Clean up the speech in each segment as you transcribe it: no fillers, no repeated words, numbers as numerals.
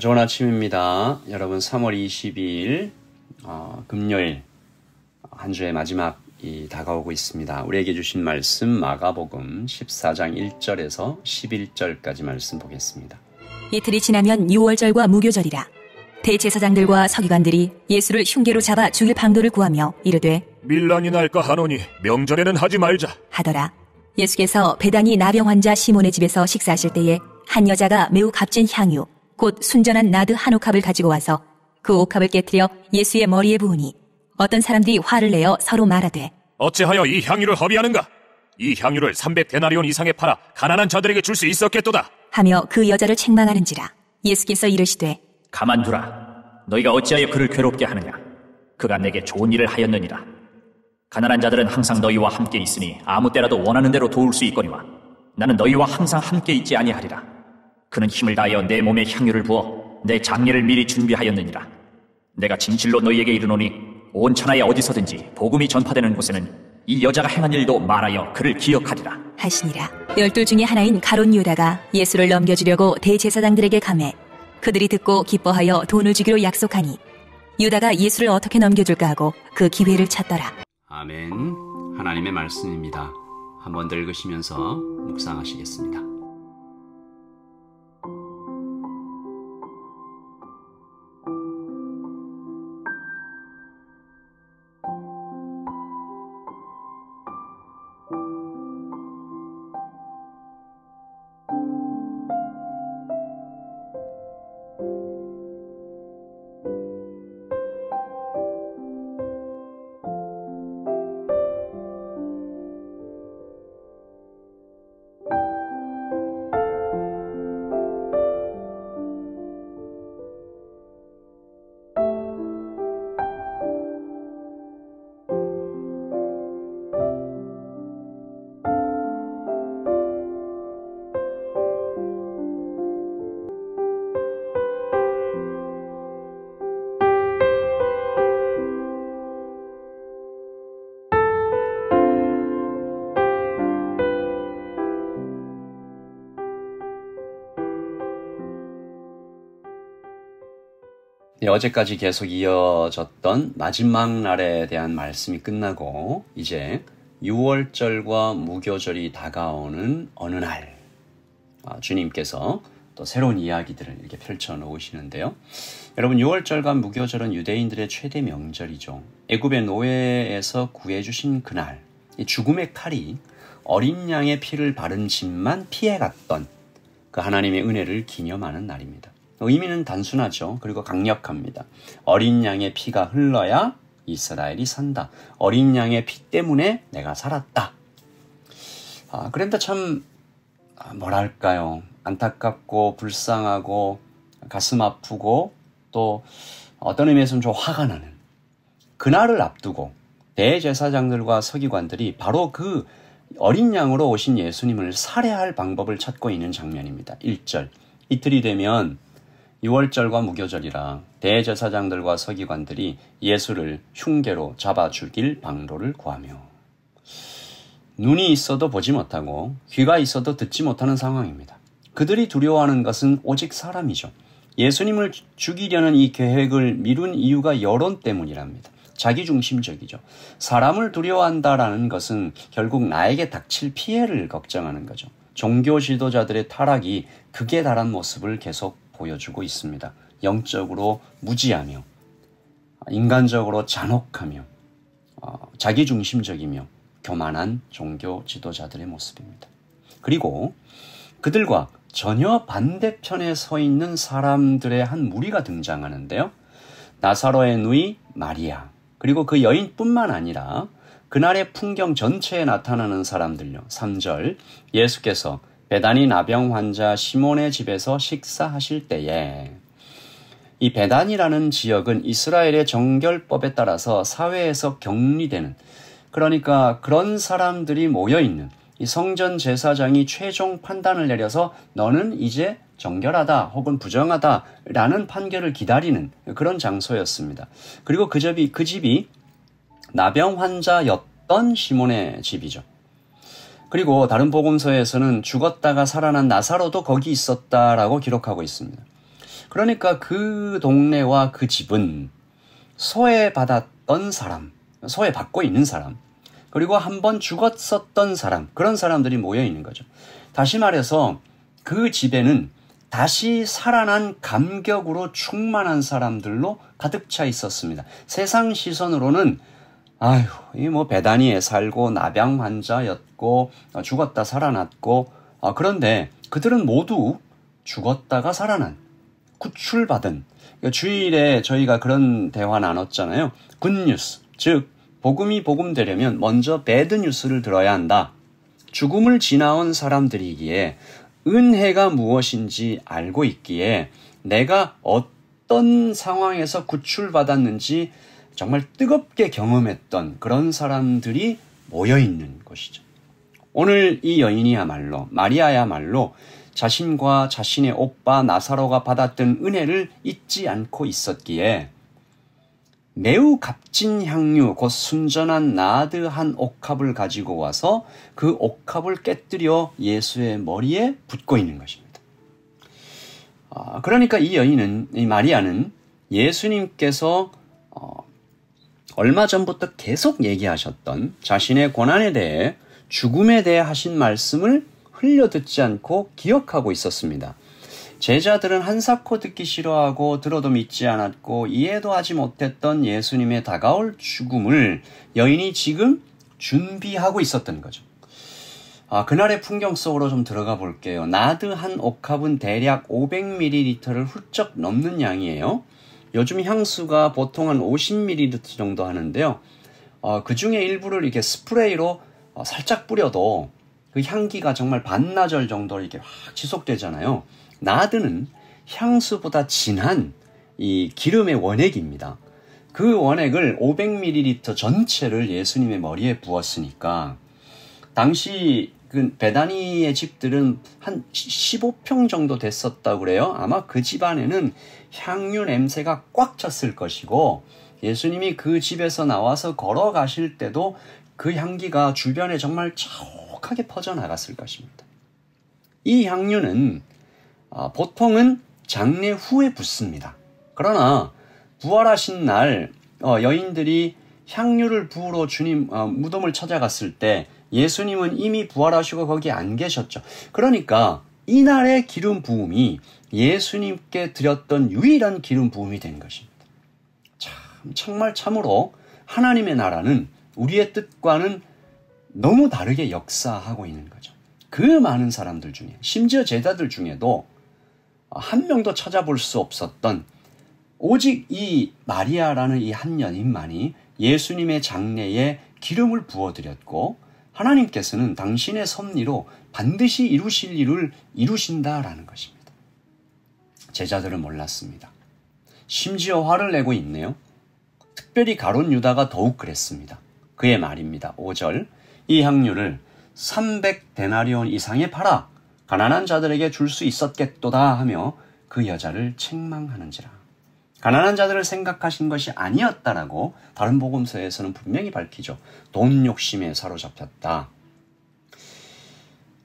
좋은 아침입니다. 여러분 3월 22일 금요일 한 주의 마지막이 다가오고 있습니다. 우리에게 주신 말씀 마가복음 14장 1절에서 11절까지 말씀 보겠습니다. 이틀이 지나면 유월절과 무교절이라. 대제사장들과 서기관들이 예수를 흉계로 잡아 죽일 방도를 구하며 이르되 밀란이 날까 하노니 명절에는 하지 말자 하더라. 예수께서 베다니 나병 환자 시몬의 집에서 식사하실 때에 한 여자가 매우 값진 향유 곧 순전한 나드 한 옥합을 가지고 와서 그 옥합을 깨뜨려 예수의 머리에 부으니 어떤 사람들이 화를 내어 서로 말하되 어찌하여 이 향유를 허비하는가? 이 향유를 300데나리온 이상에 팔아 가난한 자들에게 줄 수 있었겠도다 하며 그 여자를 책망하는지라. 예수께서 이르시되 가만두라. 너희가 어찌하여 그를 괴롭게 하느냐? 그가 내게 좋은 일을 하였느니라. 가난한 자들은 항상 너희와 함께 있으니 아무 때라도 원하는 대로 도울 수 있거니와 나는 너희와 항상 함께 있지 아니하리라. 그는 힘을 다하여 내 몸에 향유를 부어 내 장례를 미리 준비하였느니라. 내가 진실로 너희에게 이르노니 온 천하에 어디서든지 복음이 전파되는 곳에는 이 여자가 행한 일도 말하여 그를 기억하리라 하시니라. 12 중에 하나인 가룟 유다가 예수를 넘겨주려고 대제사장들에게 가매 그들이 듣고 기뻐하여 돈을 주기로 약속하니 유다가 예수를 어떻게 넘겨줄까 하고 그 기회를 찾더라. 아멘. 하나님의 말씀입니다. 한번 더 읽으시면서 묵상하시겠습니다. 네, 어제까지 계속 이어졌던 마지막 날에 대한 말씀이 끝나고 이제 유월절과 무교절이 다가오는 어느 날 주님께서 또 새로운 이야기들을 이렇게 펼쳐 놓으시는데요. 여러분, 유월절과 무교절은 유대인들의 최대 명절이죠. 애굽의 노예에서 구해주신 그날, 이 죽음의 칼이 어린 양의 피를 바른 집만 피해갔던 그 하나님의 은혜를 기념하는 날입니다. 의미는 단순하죠. 그리고 강력합니다. 어린 양의 피가 흘러야 이스라엘이 산다. 어린 양의 피 때문에 내가 살았다. 그런데 참 뭐랄까요. 안타깝고 불쌍하고 가슴 아프고 또 어떤 의미에서는 좀 화가 나는 그날을 앞두고 대제사장들과 서기관들이 바로 그 어린 양으로 오신 예수님을 살해할 방법을 찾고 있는 장면입니다. 1절. 이틀이 되면 유월절과 무교절이라 대제사장들과 서기관들이 예수를 흉계로 잡아 죽일 방도를 구하며 눈이 있어도 보지 못하고 귀가 있어도 듣지 못하는 상황입니다. 그들이 두려워하는 것은 오직 사람이죠. 예수님을 죽이려는 이 계획을 미룬 이유가 여론 때문이랍니다. 자기중심적이죠. 사람을 두려워한다라는 것은 결국 나에게 닥칠 피해를 걱정하는 거죠. 종교 지도자들의 타락이 극에 달한 모습을 계속 보여주고 있습니다. 영적으로 무지하며 인간적으로 잔혹하며 자기중심적이며 교만한 종교 지도자들의 모습입니다. 그리고 그들과 전혀 반대편에 서 있는 사람들의 한 무리가 등장하는데요. 나사로의 누이 마리아 그리고 그 여인뿐만 아니라 그날의 풍경 전체에 나타나는 사람들요. 3절 예수께서 베다니 나병 환자 시몬의 집에서 식사하실 때에 이 베단이라는 지역은 이스라엘의 정결법에 따라서 사회에서 격리되는 그러니까 그런 사람들이 모여있는 이 성전 제사장이 최종 판단을 내려서 너는 이제 정결하다 혹은 부정하다라는 판결을 기다리는 그런 장소였습니다. 그리고 그 집이 나병 환자였던 시몬의 집이죠. 그리고 다른 복음서에서는 죽었다가 살아난 나사로도 거기 있었다라고 기록하고 있습니다. 그러니까 그 동네와 그 집은 소외받았던 사람, 소외받고 있는 사람, 그리고 한번 죽었었던 사람, 그런 사람들이 모여 있는 거죠. 다시 말해서 그 집에는 다시 살아난 감격으로 충만한 사람들로 가득 차 있었습니다. 세상 시선으로는 이 베다니에 살고 나병 환자였고 죽었다 살아났고 그런데 그들은 모두 죽었다가 살아난 구출받은 주일에 저희가 그런 대화 나눴잖아요. 굿뉴스, 즉 복음이 복음되려면 먼저 배드뉴스를 들어야 한다. 죽음을 지나온 사람들이기에 은혜가 무엇인지 알고 있기에 내가 어떤 상황에서 구출받았는지 정말 뜨겁게 경험했던 그런 사람들이 모여있는 것이죠. 오늘 이 여인이야말로, 마리아야말로 자신과 자신의 오빠 나사로가 받았던 은혜를 잊지 않고 있었기에 매우 값진 향유, 곧 순전한 나드 한 옥합을 가지고 와서 그 옥합을 깨뜨려 예수의 머리에 붓고 있는 것입니다. 그러니까 이 마리아는 예수님께서 얼마 전부터 계속 얘기하셨던 자신의 고난에 대해, 죽음에 대해 하신 말씀을 흘려듣지 않고 기억하고 있었습니다. 제자들은 한사코 듣기 싫어하고 들어도 믿지 않았고 이해도 하지 못했던 예수님의 다가올 죽음을 여인이 지금 준비하고 있었던 거죠. 그날의 풍경 속으로 좀 들어가 볼게요. 나드 한 옥합은 대략 500ml를 훌쩍 넘는 양이에요. 요즘 향수가 보통 한 50ml 정도 하는데요. 그 중에 일부를 이렇게 스프레이로 살짝 뿌려도 그 향기가 정말 반나절 정도 이렇게 확 지속되잖아요. 나드는 향수보다 진한 이 기름의 원액입니다. 그 원액을 500ml 전체를 예수님의 머리에 부었으니까 당시 그 베다니의 집들은 한 15평 정도 됐었다고 그래요. 아마 그 집안에는 향유 냄새가 꽉 찼을 것이고 예수님이 그 집에서 나와서 걸어가실 때도 그 향기가 주변에 정말 자욱하게 퍼져나갔을 것입니다. 이 향유는 보통은 장례 후에 붓습니다. 그러나 부활하신 날 여인들이 향유를 부으러 주님 무덤을 찾아갔을 때 예수님은 이미 부활하시고 거기 안 계셨죠. 그러니까 이날의 기름 부음이 예수님께 드렸던 유일한 기름 부음이 된 것입니다. 정말 참으로 하나님의 나라는 우리의 뜻과는 너무 다르게 역사하고 있는 거죠. 그 많은 사람들 중에, 심지어 제자들 중에도 한 명도 찾아볼 수 없었던 오직 이 마리아라는 이 한 여인만이 예수님의 장례에 기름을 부어드렸고 하나님께서는 당신의 섭리로 반드시 이루실 일을 이루신다라는 것입니다. 제자들은 몰랐습니다. 심지어 화를 내고 있네요. 특별히 가룟 유다가 더욱 그랬습니다. 그의 말입니다. 5절, 이 향유를 300데나리온 이상에 팔아 가난한 자들에게 줄 수 있었겠도다 하며 그 여자를 책망하는지라. 가난한 자들을 생각하신 것이 아니었다라고 다른 복음서에서는 분명히 밝히죠. 돈 욕심에 사로잡혔다.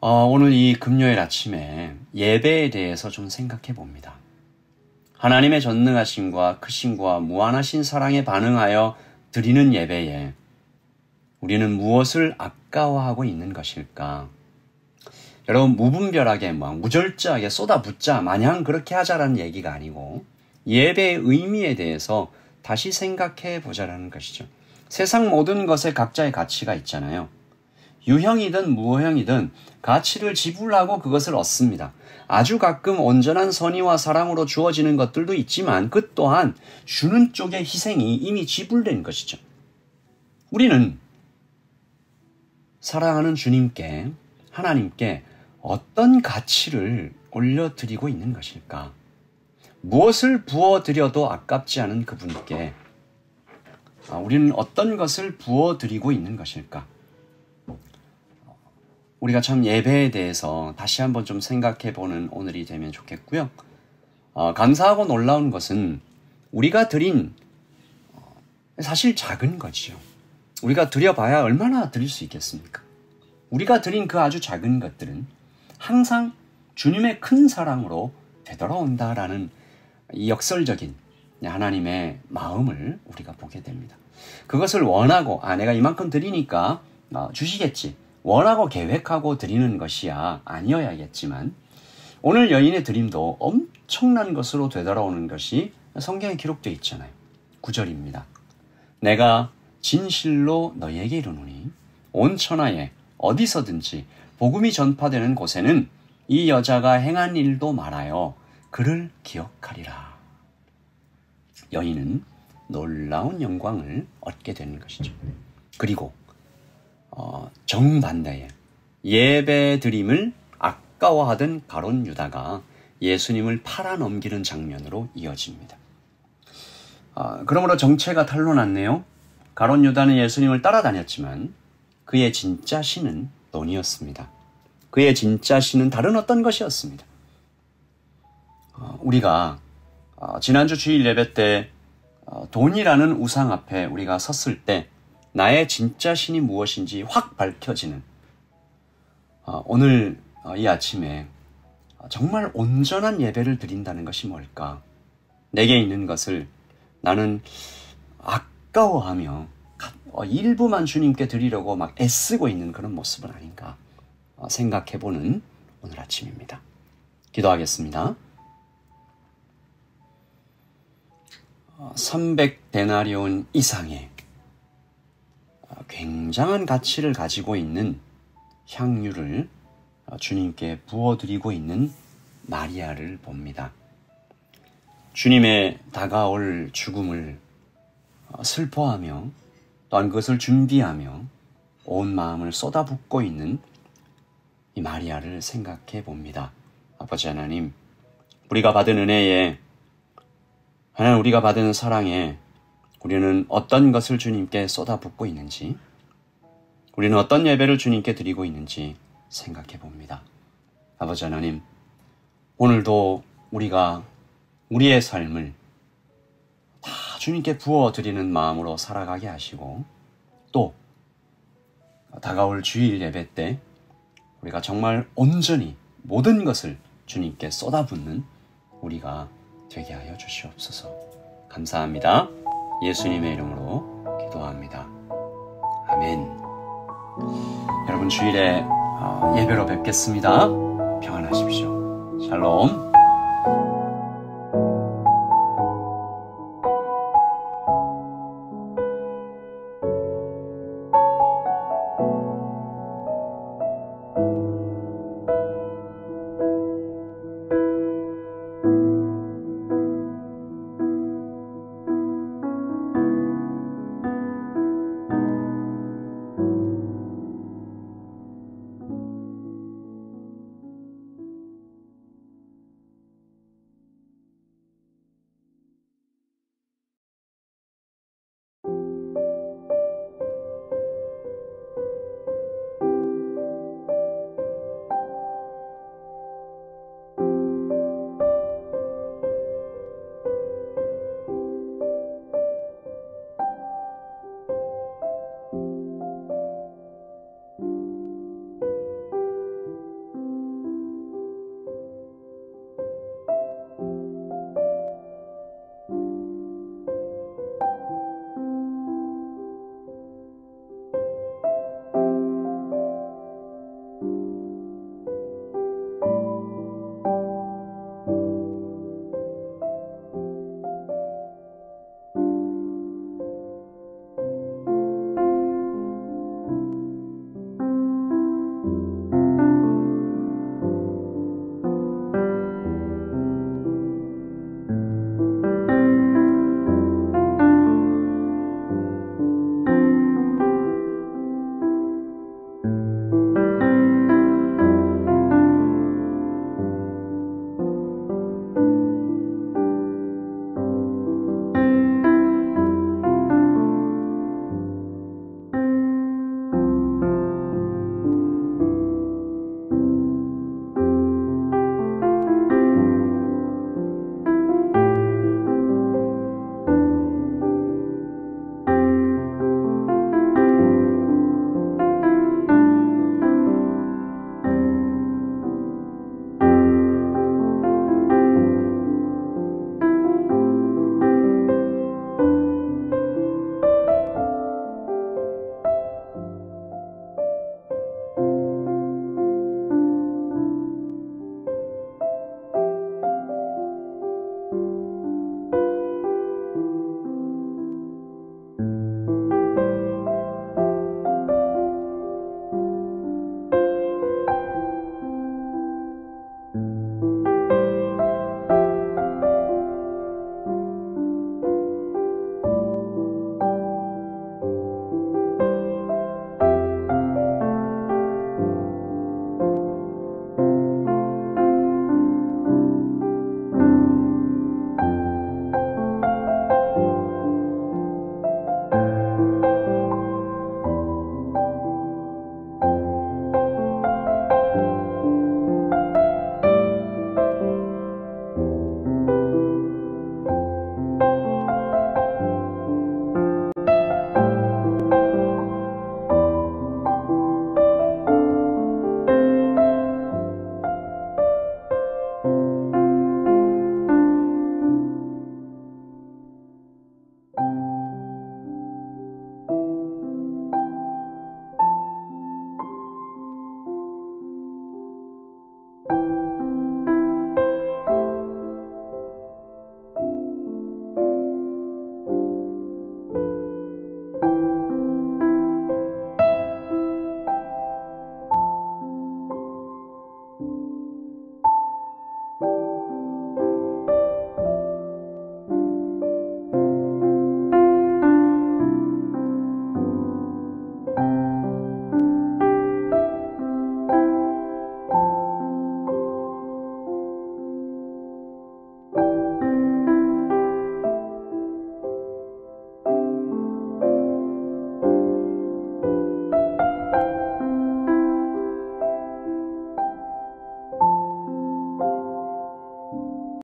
오늘 이 금요일 아침에 예배에 대해서 좀 생각해 봅니다. 하나님의 전능하심과 크심과 무한하신 사랑에 반응하여 드리는 예배에 우리는 무엇을 아까워하고 있는 것일까? 여러분, 무분별하게 무절제하게 쏟아붓자 마냥 그렇게 하자라는 얘기가 아니고 예배의 의미에 대해서 다시 생각해 보자라는 것이죠. 세상 모든 것에 각자의 가치가 있잖아요. 유형이든 무형이든 가치를 지불하고 그것을 얻습니다. 아주 가끔 온전한 선의와 사랑으로 주어지는 것들도 있지만 그 또한 주는 쪽의 희생이 이미 지불된 것이죠. 우리는 사랑하는 주님께, 하나님께 어떤 가치를 올려드리고 있는 것일까? 무엇을 부어드려도 아깝지 않은 그분께 우리는 어떤 것을 부어드리고 있는 것일까? 우리가 참 예배에 대해서 다시 한번 좀 생각해보는 오늘이 되면 좋겠고요. 감사하고 놀라운 것은 우리가 드린 사실 작은 거지요. 우리가 드려봐야 얼마나 드릴 수 있겠습니까? 우리가 드린 그 아주 작은 것들은 항상 주님의 큰 사랑으로 되돌아온다라는 이 역설적인 하나님의 마음을 우리가 보게 됩니다. 그것을 원하고 내가 이만큼 드리니까 주시겠지. 원하고 계획하고 드리는 것이야 아니어야겠지만 오늘 여인의 드림도 엄청난 것으로 되돌아오는 것이 성경에 기록되어 있잖아요. 9절입니다. 내가 진실로 너희에게 이르노니 온 천하에 어디서든지 복음이 전파되는 곳에는 이 여자가 행한 일도 말하여 그를 기억하리라. 여인은 놀라운 영광을 얻게 되는 것이죠. 그리고 정반대에 예배 드림을 아까워하던 가룟 유다가 예수님을 팔아넘기는 장면으로 이어집니다. 그러므로 정체가 탄로났네요. 가룟 유다는 예수님을 따라다녔지만 그의 진짜 신은 돈이었습니다. 그의 진짜 신은 다른 어떤 것이었습니다. 우리가 지난주 주일 예배 때 돈이라는 우상 앞에 우리가 섰을 때 나의 진짜 신이 무엇인지 확 밝혀지는 오늘 이 아침에 정말 온전한 예배를 드린다는 것이 뭘까? 내게 있는 것을 나는 아까워하며 일부만 주님께 드리려고 막 애쓰고 있는 그런 모습은 아닌가 생각해보는 오늘 아침입니다. 기도하겠습니다. 300데나리온 이상의 굉장한 가치를 가지고 있는 향유를 주님께 부어드리고 있는 마리아를 봅니다. 주님의 다가올 죽음을 슬퍼하며 또한 그것을 준비하며 온 마음을 쏟아붓고 있는 이 마리아를 생각해 봅니다. 아버지 하나님, 우리가 받은 은혜에 하나님 우리가 받은 사랑에 우리는 어떤 것을 주님께 쏟아붓고 있는지, 우리는 어떤 예배를 주님께 드리고 있는지 생각해 봅니다. 아버지 하나님, 오늘도 우리가 우리의 삶을 다 주님께 부어드리는 마음으로 살아가게 하시고 또 다가올 주일 예배 때 우리가 정말 온전히 모든 것을 주님께 쏟아붓는 우리가 되게 하여 주시옵소서. 감사합니다. 예수님의 이름으로 기도합니다. 아멘. 여러분 주일에 예배로 뵙겠습니다. 평안하십시오. 샬롬.